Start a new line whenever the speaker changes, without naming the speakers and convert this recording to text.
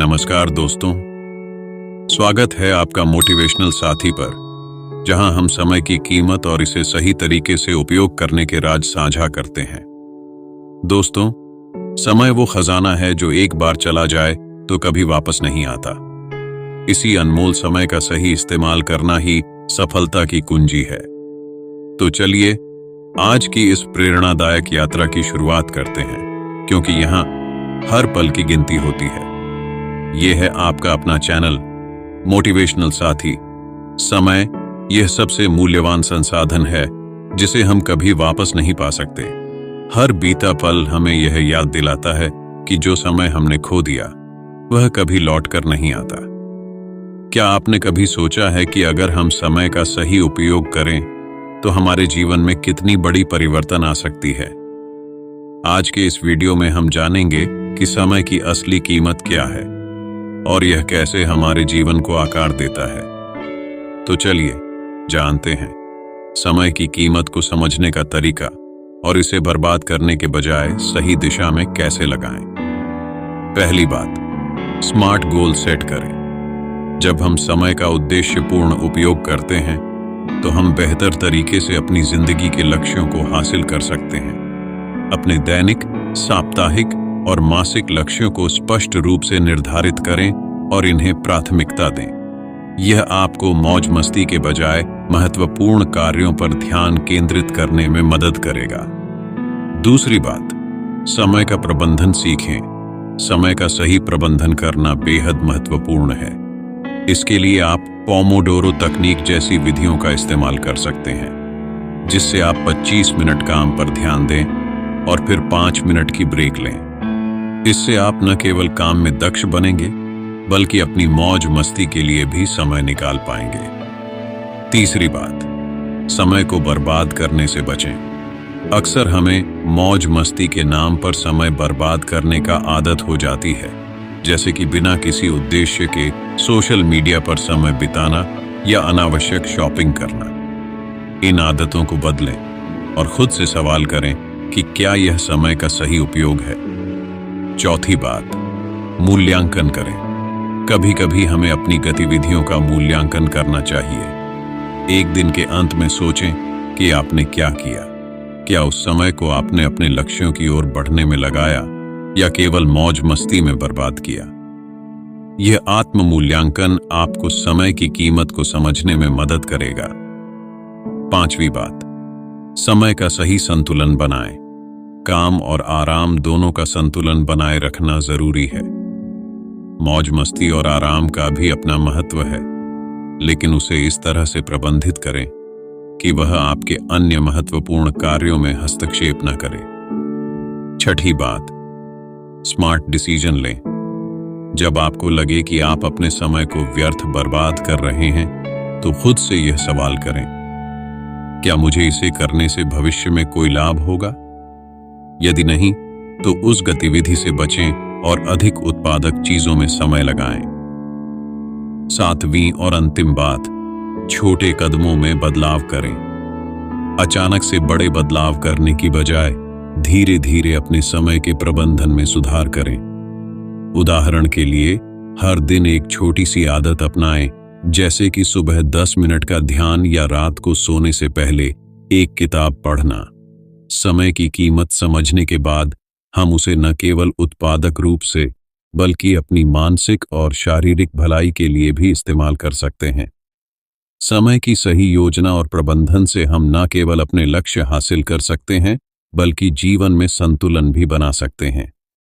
नमस्कार दोस्तों, स्वागत है आपका मोटिवेशनल साथी पर, जहां हम समय की कीमत और इसे सही तरीके से उपयोग करने के राज साझा करते हैं। दोस्तों, समय वो खजाना है जो एक बार चला जाए तो कभी वापस नहीं आता। इसी अनमोल समय का सही इस्तेमाल करना ही सफलता की कुंजी है। तो चलिए आज की इस प्रेरणादायक यात्रा की शुरुआत करते हैं, क्योंकि यहाँ हर पल की गिनती होती है। ये है आपका अपना चैनल मोटिवेशनल साथी। समय यह सबसे मूल्यवान संसाधन है जिसे हम कभी वापस नहीं पा सकते। हर बीता पल हमें यह याद दिलाता है कि जो समय हमने खो दिया वह कभी लौट कर नहीं आता। क्या आपने कभी सोचा है कि अगर हम समय का सही उपयोग करें तो हमारे जीवन में कितनी बड़ी परिवर्तन आ सकती है? आज के इस वीडियो में हम जानेंगे कि समय की असली कीमत क्या है और यह कैसे हमारे जीवन को आकार देता है। तो चलिए जानते हैं समय की कीमत को समझने का तरीका और इसे बर्बाद करने के बजाय सही दिशा में कैसे लगाएं। पहली बात, स्मार्ट गोल सेट करें। जब हम समय का उद्देश्यपूर्ण उपयोग करते हैं तो हम बेहतर तरीके से अपनी जिंदगी के लक्ष्यों को हासिल कर सकते हैं। अपने दैनिक, साप्ताहिक और मासिक लक्ष्यों को स्पष्ट रूप से निर्धारित करें और इन्हें प्राथमिकता दें। यह आपको मौज मस्ती के बजाय महत्वपूर्ण कार्यों पर ध्यान केंद्रित करने में मदद करेगा। दूसरी बात, समय का प्रबंधन सीखें। समय का सही प्रबंधन करना बेहद महत्वपूर्ण है। इसके लिए आप पोमोडोरो तकनीक जैसी विधियों का इस्तेमाल कर सकते हैं, जिससे आप 25 मिनट काम पर ध्यान दें और फिर 5 मिनट की ब्रेक लें। इससे आप न केवल काम में दक्ष बनेंगे बल्कि अपनी मौज मस्ती के लिए भी समय निकाल पाएंगे। तीसरी बात, समय को बर्बाद करने से बचें। अक्सर हमें मौज मस्ती के नाम पर समय बर्बाद करने का आदत हो जाती है, जैसे कि बिना किसी उद्देश्य के सोशल मीडिया पर समय बिताना या अनावश्यक शॉपिंग करना। इन आदतों को बदलें और खुद से सवाल करें कि क्या यह समय का सही उपयोग है। चौथी बात, मूल्यांकन करें। कभी कभी हमें अपनी गतिविधियों का मूल्यांकन करना चाहिए। एक दिन के अंत में सोचें कि आपने क्या किया। क्या उस समय को आपने अपने लक्ष्यों की ओर बढ़ने में लगाया या केवल मौज मस्ती में बर्बाद किया? यह आत्म मूल्यांकन आपको समय की कीमत को समझने में मदद करेगा। पांचवी बात, समय का सही संतुलन बनाएं। काम और आराम दोनों का संतुलन बनाए रखना जरूरी है। मौज मस्ती और आराम का भी अपना महत्व है, लेकिन उसे इस तरह से प्रबंधित करें कि वह आपके अन्य महत्वपूर्ण कार्यों में हस्तक्षेप न करे। छठी बात, स्मार्ट डिसीजन लें। जब आपको लगे कि आप अपने समय को व्यर्थ बर्बाद कर रहे हैं तो खुद से यह सवाल करें, क्या मुझे इसे करने से भविष्य में कोई लाभ होगा? यदि नहीं, तो उस गतिविधि से बचें और अधिक उत्पादक चीजों में समय लगाएं। सातवीं और अंतिम बात, छोटे कदमों में बदलाव करें। अचानक से बड़े बदलाव करने की बजाय धीरे धीरे अपने समय के प्रबंधन में सुधार करें। उदाहरण के लिए, हर दिन एक छोटी सी आदत अपनाएं, जैसे कि सुबह 10 मिनट का ध्यान या रात को सोने से पहले एक किताब पढ़ना। समय की कीमत समझने के बाद हम उसे न केवल उत्पादक रूप से बल्कि अपनी मानसिक और शारीरिक भलाई के लिए भी इस्तेमाल कर सकते हैं। समय की सही योजना और प्रबंधन से हम न केवल अपने लक्ष्य हासिल कर सकते हैं बल्कि जीवन में संतुलन भी बना सकते हैं।